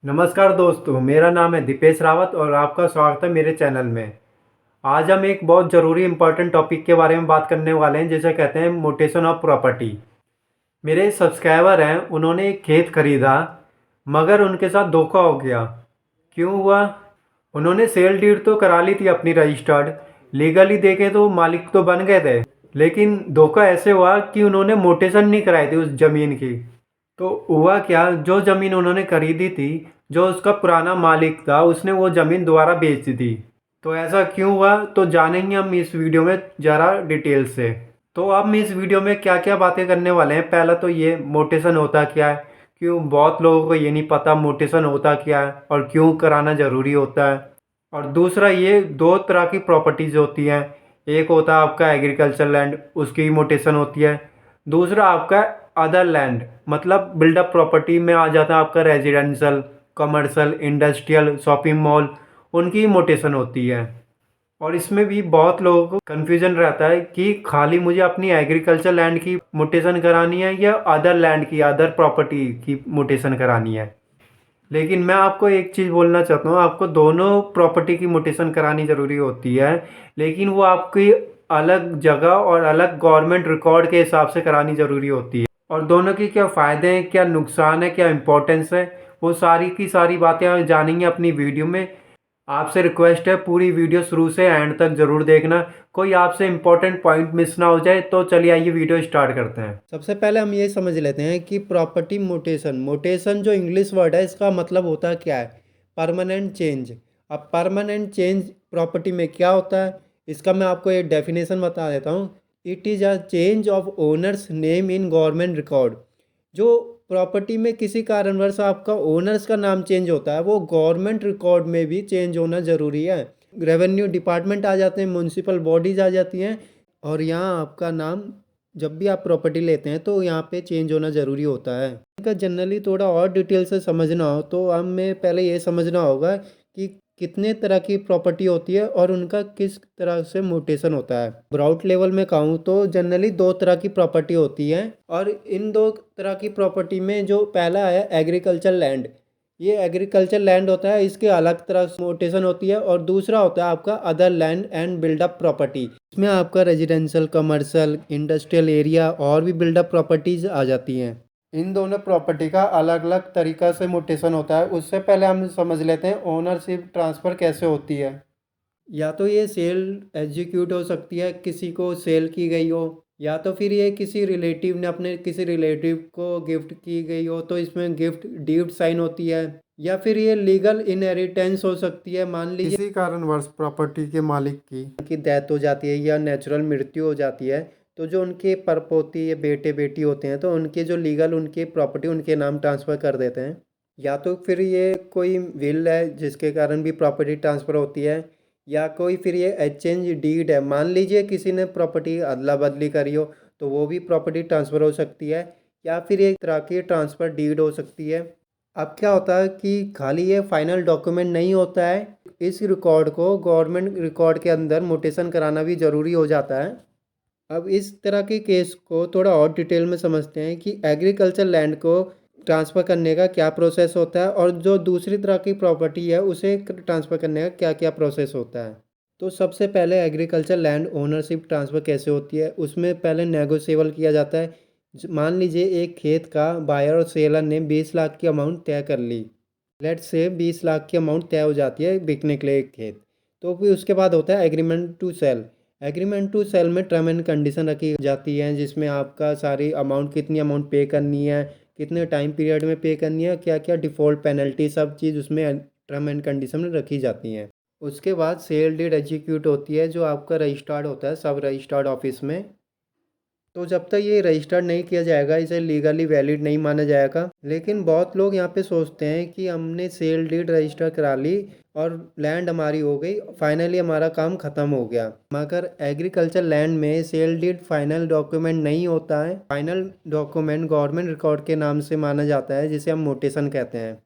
नमस्कार दोस्तों, मेरा नाम है दीपेश रावत और आपका स्वागत है मेरे चैनल में। आज हम एक बहुत ज़रूरी इम्पोर्टेंट टॉपिक के बारे में बात करने वाले हैं, जिसे कहते हैं मोटेशन ऑफ प्रॉपर्टी। मेरे सब्सक्राइबर हैं, उन्होंने एक खेत खरीदा मगर उनके साथ धोखा हो गया। क्यों हुआ? उन्होंने सेल डीड तो करा ली थी अपनी रजिस्टर्ड, लीगली देखे तो मालिक तो बन गए थे, लेकिन धोखा ऐसे हुआ कि उन्होंने मोटेशन नहीं कराई थी उस ज़मीन की। तो हुआ क्या, जो ज़मीन उन्होंने खरीदी थी, जो उसका पुराना मालिक था उसने वो ज़मीन दोबारा बेच दी। तो ऐसा क्यों हुआ, तो जानेंगे हम इस वीडियो में ज़रा डिटेल से। तो अब हम इस वीडियो में क्या क्या बातें करने वाले हैं। पहला तो ये मोटेशन होता क्या है, क्यों बहुत लोगों को ये नहीं पता मोटेशन होता क्या है और क्यों कराना ज़रूरी होता है। और दूसरा, ये दो तरह की प्रॉपर्टीज़ होती हैं। एक होता है आपका एग्रीकल्चर लैंड, उसकी मोटेशन होती है। दूसरा आपका अदर लैंड, मतलब बिल्डअप प्रॉपर्टी में आ जाता है आपका residential, commercial, industrial, shopping mall, उनकी मोटेशन होती है। और इसमें भी बहुत लोगों को कन्फ्यूजन रहता है कि खाली मुझे अपनी एग्रीकल्चर लैंड की मोटेशन करानी है या अदर लैंड की, अदर प्रॉपर्टी की मोटेशन करानी है। लेकिन मैं आपको एक चीज़ बोलना चाहता हूँ, आपको दोनों प्रॉपर्टी की मोटेशन करानी ज़रूरी होती है, लेकिन वो आपकी अलग जगह और अलग गवर्नमेंट रिकॉर्ड के हिसाब से करानी ज़रूरी होती है। और दोनों के क्या फ़ायदे हैं, क्या नुकसान है, क्या इम्पोर्टेंस है, वो सारी की सारी बातें आप जानेंगे अपनी वीडियो में। आपसे रिक्वेस्ट है पूरी वीडियो शुरू से एंड तक ज़रूर देखना, कोई आपसे इम्पोर्टेंट पॉइंट मिस ना हो जाए। तो चलिए आइए वीडियो स्टार्ट करते हैं। सबसे पहले हम ये समझ लेते हैं कि प्रॉपर्टी मोटेशन, मोटेशन जो इंग्लिश वर्ड है इसका मतलब होता क्या है। Permanent change. अब परमानेंट चेंज प्रॉपर्टी में क्या होता है, इसका मैं आपको एक डेफिनेशन बता देता हूँ। It is a change of owners name in government record. जो प्रॉपर्टी में किसी कारणवश आपका ओनर्स का नाम चेंज होता है, वो गवर्नमेंट रिकॉर्ड में भी चेंज होना ज़रूरी है। रेवेन्यू डिपार्टमेंट आ जाते हैं, म्यूनसिपल बॉडीज़ आ जाती हैं, और यहाँ आपका नाम जब भी आप प्रॉपर्टी लेते हैं तो यहाँ पे चेंज होना ज़रूरी होता है। इनका जनरली थोड़ा और डिटेल से समझना हो तो हमें पहले ये समझना होगा कि कितने तरह की प्रॉपर्टी होती है और उनका किस तरह से मोटेशन होता है। ब्रॉड लेवल में कहूँ तो जनरली दो तरह की प्रॉपर्टी होती है, और इन दो तरह की प्रॉपर्टी में जो पहला है एग्रीकल्चर लैंड, ये एग्रीकल्चर लैंड होता है, इसके अलग तरह से मोटेशन होती है। और दूसरा होता है आपका other land and built up property, इसमें आपका रेजिडेंशियल, कमर्शियल, इंडस्ट्रियल एरिया और भी बिल्डअप प्रॉपर्टीज आ जाती हैं। इन दोनों प्रॉपर्टी का अलग अलग तरीका से मोटेशन होता है। उससे पहले हम समझ लेते हैं ओनरशिप ट्रांसफ़र कैसे होती है। या तो ये सेल एग्जीक्यूट हो सकती है, किसी को सेल की गई हो, या तो फिर ये किसी रिलेटिव ने अपने किसी रिलेटिव को गिफ्ट की गई हो तो इसमें गिफ्ट डीड साइन होती है। या फिर ये लीगल इनहेरिटेंस हो सकती है। मान लीजिए किसी कारणवश प्रॉपर्टी के मालिक की डेथ हो जाती है या नेचुरल मृत्यु हो जाती है, तो जो उनके परपोती या बेटे बेटी होते हैं तो उनके जो लीगल उनके प्रॉपर्टी उनके नाम ट्रांसफ़र कर देते हैं। या तो फिर ये कोई विल है जिसके कारण भी प्रॉपर्टी ट्रांसफ़र होती है, या कोई फिर ये एक्सचेंज डीड है। मान लीजिए किसी ने प्रॉपर्टी अदला बदली करी हो तो वो भी प्रॉपर्टी ट्रांसफ़र हो सकती है, या फिर एक तरह की ट्रांसफ़र डीड हो सकती है। अब क्या होता है कि खाली ये फाइनल डॉक्यूमेंट नहीं होता है, इस रिकॉर्ड को गवर्नमेंट रिकॉर्ड के अंदर मोटेशन कराना भी ज़रूरी हो जाता है। अब इस तरह के केस को थोड़ा और डिटेल में समझते हैं कि एग्रीकल्चर लैंड को ट्रांसफ़र करने का क्या प्रोसेस होता है, और जो दूसरी तरह की प्रॉपर्टी है उसे ट्रांसफ़र करने का क्या क्या प्रोसेस होता है। तो सबसे पहले एग्रीकल्चर लैंड ओनरशिप ट्रांसफ़र कैसे होती है, उसमें पहले नेगोशिएबल किया जाता है। मान लीजिए एक खेत का बायर और सेलर ने 20 लाख की अमाउंट तय कर ली। लेट्स से 20 लाख की अमाउंट तय हो जाती है बिकने के लिए एक खेत। तो फिर उसके बाद होता है agreement to sale. Agreement to sale में टर्म एंड कंडीशन रखी जाती हैं, जिसमें आपका सारी अमाउंट, कितनी अमाउंट पे करनी है, कितने टाइम पीरियड में पे करनी है, क्या क्या डिफ़ॉल्ट पेनल्टी, सब चीज़ उसमें टर्म एंड कंडीशन में रखी जाती हैं। उसके बाद सेल डीड एग्जीक्यूट होती है, जो आपका रजिस्टर्ड होता है सब रजिस्टर्ड ऑफिस में। तो जब तक ये रजिस्टर्ड नहीं किया जाएगा इसे लीगली वैलिड नहीं माना जाएगा। लेकिन बहुत लोग यहाँ पे सोचते हैं कि हमने सेल डीड रजिस्टर करा ली और लैंड हमारी हो गई, फाइनली हमारा काम ख़त्म हो गया। मगर एग्रीकल्चर लैंड में सेल डीड फाइनल डॉक्यूमेंट नहीं होता है। फाइनल डॉक्यूमेंट गवर्नमेंट रिकॉर्ड के नाम से माना जाता है, जिसे हम मोटेशन कहते हैं।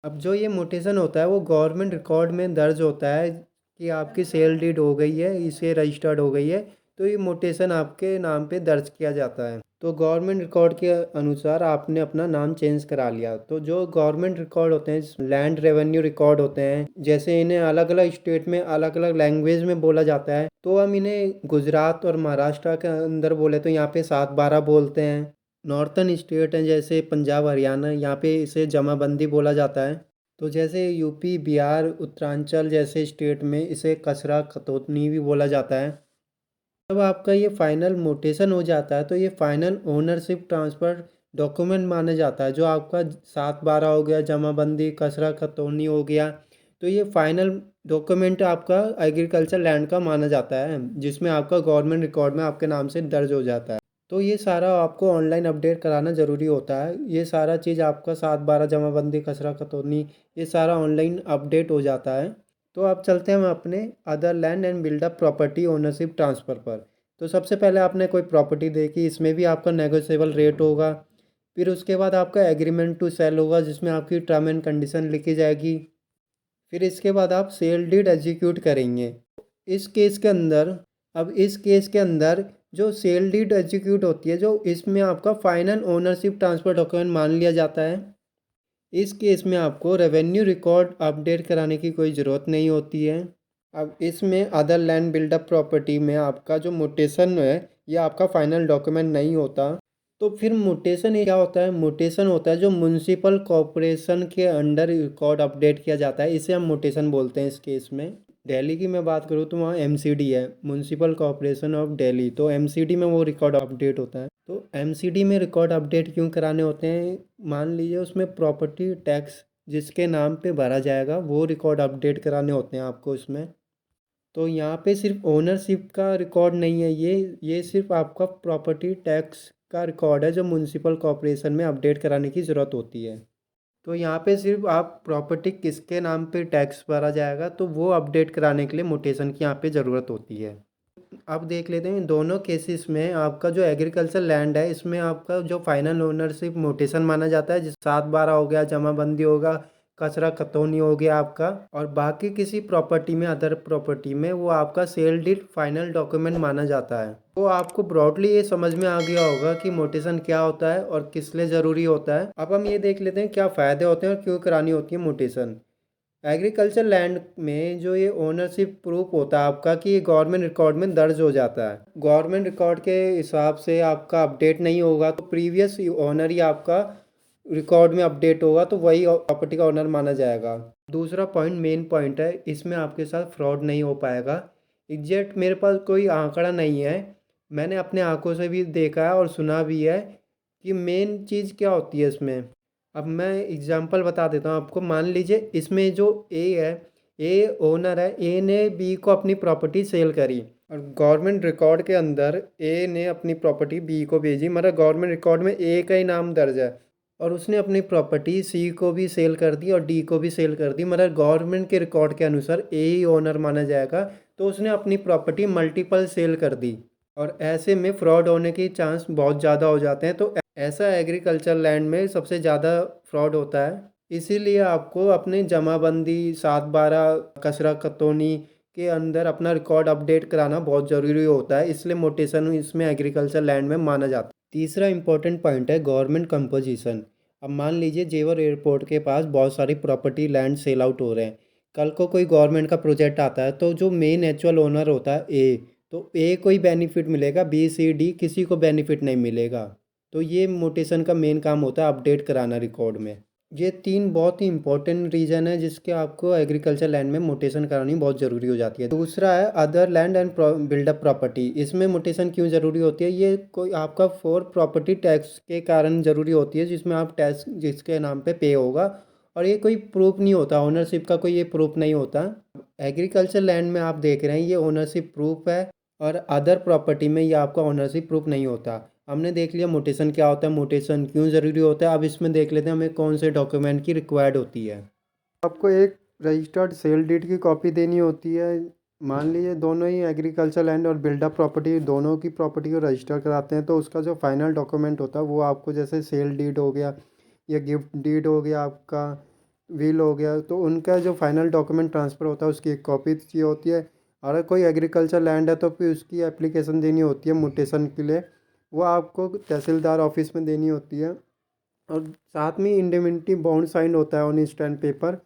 अब जो ये मोटेशन होता है वो गवर्नमेंट रिकॉर्ड में दर्ज होता है कि आपकी सेल डीड हो गई है, इसे रजिस्टर्ड हो गई है। तो ये मोटेशन आपके नाम पे दर्ज किया जाता है। तो गवर्नमेंट रिकॉर्ड के अनुसार आपने अपना नाम चेंज करा लिया। तो जो गवर्नमेंट रिकॉर्ड होते हैं, लैंड रेवेन्यू रिकॉर्ड होते हैं, जैसे इन्हें अलग अलग स्टेट में अलग अलग लैंग्वेज में बोला जाता है। तो हम इन्हें गुजरात और महाराष्ट्र के अंदर बोले तो यहाँ पे 7/12 बोलते हैं। नॉर्थन स्टेट हैं जैसे पंजाब हरियाणा, यहाँ पे इसे जमाबंदी बोला जाता है। तो जैसे यूपी बिहार उत्तरांचल जैसे स्टेट में इसे कसरा खतौनी भी बोला जाता है। जब आपका ये फाइनल मोटेशन हो जाता है तो ये फाइनल ओनरशिप ट्रांसफ़र डॉक्यूमेंट माना जाता है। जो आपका 7/12 हो गया, जमाबंदी कसरा खतौनी हो गया, तो ये फाइनल डॉक्यूमेंट आपका एग्रीकल्चर लैंड का माना जाता है, जिसमें आपका गवर्नमेंट रिकॉर्ड में आपके नाम से दर्ज हो जाता है। तो ये सारा आपको ऑनलाइन अपडेट कराना ज़रूरी होता है। ये सारा चीज़ आपका 7/12 जमाबंदी कसरा खतौनी ये सारा ऑनलाइन अपडेट हो जाता है। तो अब चलते हैं हम अपने other land and built up property ownership transfer पर। तो सबसे पहले आपने कोई प्रॉपर्टी देखी, इसमें भी आपका नेगोशिएबल रेट होगा। फिर उसके बाद आपका एग्रीमेंट टू सेल होगा, जिसमें आपकी टर्म एंड कंडीशन लिखी जाएगी। फिर इसके बाद आप सेल डीड एग्जीक्यूट करेंगे। इस केस के अंदर इस केस के अंदर जो सेल डीड एग्जीक्यूट होती है, जो इसमें आपका फाइनल ओनरशिप ट्रांसफ़र डॉक्यूमेंट मान लिया जाता है। इस केस में आपको रेवेन्यू रिकॉर्ड अपडेट कराने की कोई ज़रूरत नहीं होती है। अब इसमें अदर लैंड बिल्डअप प्रॉपर्टी में आपका जो मोटेशन है, ये आपका फाइनल डॉक्यूमेंट नहीं होता। तो फिर मोटेशन ये क्या होता है? मोटेशन होता है जो म्युनिसिपल कॉरपोरेशन के अंडर रिकॉर्ड अपडेट किया जाता है, इसे हम मोटेशन बोलते हैं। इस केस में दिल्ली की मैं बात करूँ तो वहाँ एमसीडी है, म्युनिसिपल कॉरपोरेशन ऑफ दिल्ली। तो एमसीडी में वो रिकॉर्ड अपडेट होता है। तो एमसीडी में रिकॉर्ड अपडेट क्यों कराने होते हैं? मान लीजिए उसमें प्रॉपर्टी टैक्स जिसके नाम पे भरा जाएगा वो रिकॉर्ड अपडेट कराने होते हैं आपको इसमें। तो यहाँ पे सिर्फ ओनरशिप का रिकॉर्ड नहीं है, ये सिर्फ आपका प्रॉपर्टी टैक्स का रिकॉर्ड है जो म्युनिसिपल कॉरपोरेशन में अपडेट कराने की ज़रूरत होती है। तो यहाँ पे सिर्फ आप प्रॉपर्टी किसके नाम पे टैक्स भरा जाएगा तो वो अपडेट कराने के लिए मोटेशन की यहाँ पे ज़रूरत होती है। अब देख लेते हैं दोनों केसेस में आपका जो एग्रीकल्चर लैंड है, इसमें आपका जो फाइनल ओनरशिप मोटेशन माना जाता है, जिस 7/12 हो गया, जमाबंदी होगा, कचरा खतौनी हो गया आपका, और बाकी किसी प्रॉपर्टी में अदर प्रॉपर्टी में वो आपका सेल डीड फाइनल डॉक्यूमेंट माना जाता है। तो आपको ब्रॉडली ये समझ में आ गया होगा कि मोटेशन क्या होता है और किस लिए ज़रूरी होता है। अब हम ये देख लेते हैं क्या फ़ायदे होते हैं और क्यों करानी होती है मोटेशन। एग्रीकल्चर लैंड में जो ये ओनरशिप प्रूफ होता है आपका कि ये गवर्नमेंट रिकॉर्ड में दर्ज हो जाता है। गवर्नमेंट रिकॉर्ड के हिसाब से आपका अपडेट नहीं होगा तो प्रीवियस ओनर ही आपका रिकॉर्ड में अपडेट होगा, तो वही प्रॉपर्टी का ओनर माना जाएगा। दूसरा पॉइंट मेन पॉइंट है, इसमें आपके साथ फ्रॉड नहीं हो पाएगा। एग्जैक्ट मेरे पास कोई आंकड़ा नहीं है, मैंने अपने आंखों से भी देखा है और सुना भी है कि मेन चीज़ क्या होती है इसमें। अब मैं एग्जांपल बता देता हूँ आपको। मान लीजिए इसमें जो ए है, ए ओनर है, ए ने बी को अपनी प्रॉपर्टी सेल करी और गवर्नमेंट रिकॉर्ड के अंदर ए ने अपनी प्रॉपर्टी बी को भेजी, मतलब गवर्नमेंट रिकॉर्ड में ए का ही नाम दर्ज है, और उसने अपनी प्रॉपर्टी सी को भी सेल कर दी और डी को भी सेल कर दी, मतलब गवर्नमेंट के रिकॉर्ड के अनुसार ए ही ओनर माना जाएगा। तो उसने अपनी प्रॉपर्टी मल्टीपल सेल कर दी और ऐसे में फ्रॉड होने के चांस बहुत ज़्यादा हो जाते हैं। तो ऐसा एग्रीकल्चर लैंड में सबसे ज़्यादा फ्रॉड होता है। इसीलिए आपको अपनी जमाबंदी 7/12 कचरा खतौनी के अंदर अपना रिकॉर्ड अपडेट कराना बहुत ज़रूरी होता है, इसलिए मोटेशन इसमें एग्रीकल्चर लैंड में माना जाता है। तीसरा इंपॉर्टेंट पॉइंट है गवर्नमेंट कंपोजिशन। अब मान लीजिए जेवर एयरपोर्ट के पास बहुत सारी प्रॉपर्टी लैंड सेल आउट हो रहे हैं। कल को कोई गवर्नमेंट का प्रोजेक्ट आता है तो जो मेन एक्चुअल ओनर होता है ए, तो ए को ही बेनिफिट मिलेगा, बी सी डी किसी को बेनिफिट नहीं मिलेगा। तो ये मोटेशन का मेन काम होता है अपडेट कराना रिकॉर्ड में। ये तीन बहुत ही इंपॉर्टेंट रीज़न है जिसके आपको एग्रीकल्चर लैंड में मोटेशन करानी बहुत ज़रूरी हो जाती है। दूसरा है other land and built up property. इसमें मोटेशन क्यों ज़रूरी होती है? ये कोई आपका फॉर प्रॉपर्टी टैक्स के कारण ज़रूरी होती है, जिसमें आप टैक्स जिसके नाम पे पे होगा, और ये कोई प्रूफ नहीं होता, ओनरशिप का कोई ये प्रूफ नहीं होता। एग्रीकल्चर लैंड में आप देख रहे हैं ये ओनरशिप प्रूफ है, और अदर प्रॉपर्टी में ये आपका ओनरशिप प्रूफ नहीं होता। हमने देख लिया मोटेशन क्या होता है, मोटेशन क्यों ज़रूरी होता है। अब इसमें देख लेते हैं हमें कौन से डॉक्यूमेंट की रिक्वायर्ड होती है। आपको एक रजिस्टर्ड सेल डीड की कॉपी देनी होती है। मान लीजिए दोनों ही एग्रीकल्चर लैंड और बिल्डअप प्रॉपर्टी दोनों की प्रॉपर्टी को रजिस्टर कराते हैं, तो उसका जो फाइनल डॉक्यूमेंट होता है वो आपको, जैसे सेल डीड हो गया या गिफ्ट डीड हो गया, आपका विल हो गया, तो उनका जो फाइनल डॉक्यूमेंट ट्रांसफ़र होता है उसकी एक कॉपी चाहिए होती है। अगर कोई एग्रीकल्चर लैंड है तो फिर उसकी एप्लीकेशन देनी होती है म्यूटेशन के लिए, वो आपको तहसीलदार ऑफिस में देनी होती है। और साथ में इंडेमनिटी बॉन्ड साइन होता है ऑन स्टैम्प पेपर,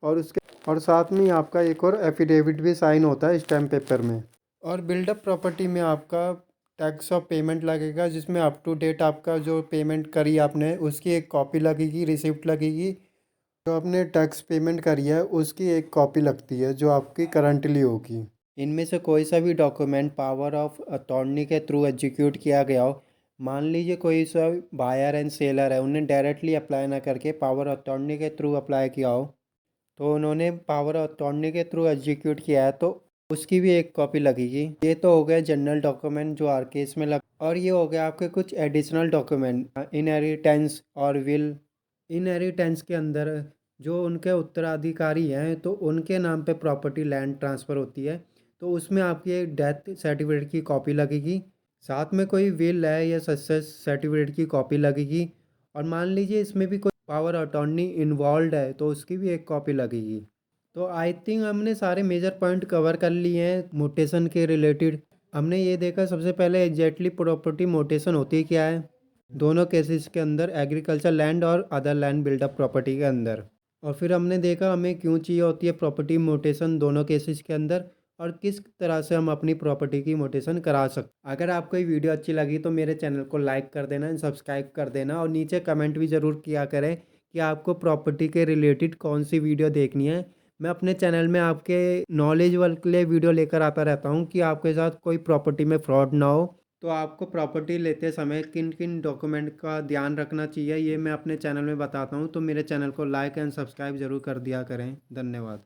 और उसके और साथ में आपका एक और एफिडेविट भी साइन होता है स्टैम्प पेपर में। और बिल्डअप प्रॉपर्टी में आपका टैक्स ऑफ पेमेंट लगेगा, जिसमें अप टू डेट आपका जो पेमेंट करी आपने उसकी एक कॉपी लगेगी, रिसिप्ट लगेगी। जो आपने टैक्स पेमेंट करी है उसकी एक कॉपी लगती है जो आपकी करंटली होगी। इनमें से कोई सा भी डॉक्यूमेंट पावर ऑफ अटॉर्नी के थ्रू एग्जीक्यूट किया गया हो, मान लीजिए कोई सा बायर एंड सेलर है, उन्हें डायरेक्टली अप्लाई ना करके पावर अटॉर्नी के थ्रू अप्लाई किया हो, तो उन्होंने पावर अटॉर्नी के थ्रू एग्जीक्यूट किया है तो उसकी भी एक कॉपी लगेगी। ये तो हो गया जनरल डॉक्यूमेंट जो हर केस में लग, और ये हो गया आपके कुछ एडिशनल डॉक्यूमेंट, इनहेरिटेंस और विल। इनहेरिटेंस के अंदर जो उनके उत्तराधिकारी हैं तो उनके नाम पे प्रॉपर्टी लैंड ट्रांसफ़र होती है, तो उसमें आपकी एक डेथ सर्टिफिकेट की कॉपी लगेगी। साथ में कोई विल है या सक्सेस सर्टिफिकेट की कॉपी लगेगी। और मान लीजिए इसमें भी कोई पावर अटॉर्नी इन्वॉल्व है तो उसकी भी एक कॉपी लगेगी। तो आई थिंक हमने सारे मेजर पॉइंट कवर कर लिए हैं मोटेशन के रिलेटेड। हमने ये देखा सबसे पहले एग्जैक्टली प्रॉपर्टी मोटेशन होती क्या है दोनों केसेस के अंदर, एग्रीकल्चर लैंड और अदर लैंड बिल्डअप प्रॉपर्टी के अंदर। और फिर हमने देखा हमें क्यों चाहिए होती है प्रॉपर्टी मोटेशन दोनों केसेस के अंदर, और किस तरह से हम अपनी प्रॉपर्टी की मोटेशन करा सकते। अगर आपको ये वीडियो अच्छी लगी तो मेरे चैनल को लाइक कर देना, सब्सक्राइब कर देना, और नीचे कमेंट भी ज़रूर किया करें कि आपको प्रॉपर्टी के रिलेटेड कौन सी वीडियो देखनी है। मैं अपने चैनल में आपके नॉलेज वाले वीडियो लेकर आता रहता हूँ कि आपके साथ कोई प्रॉपर्टी में फ्रॉड ना हो। तो आपको प्रॉपर्टी लेते समय किन किन डॉक्यूमेंट का ध्यान रखना चाहिए ये मैं अपने चैनल में बताता हूँ, तो मेरे चैनल को लाइक एंड सब्सक्राइब ज़रूर कर दिया करें। धन्यवाद।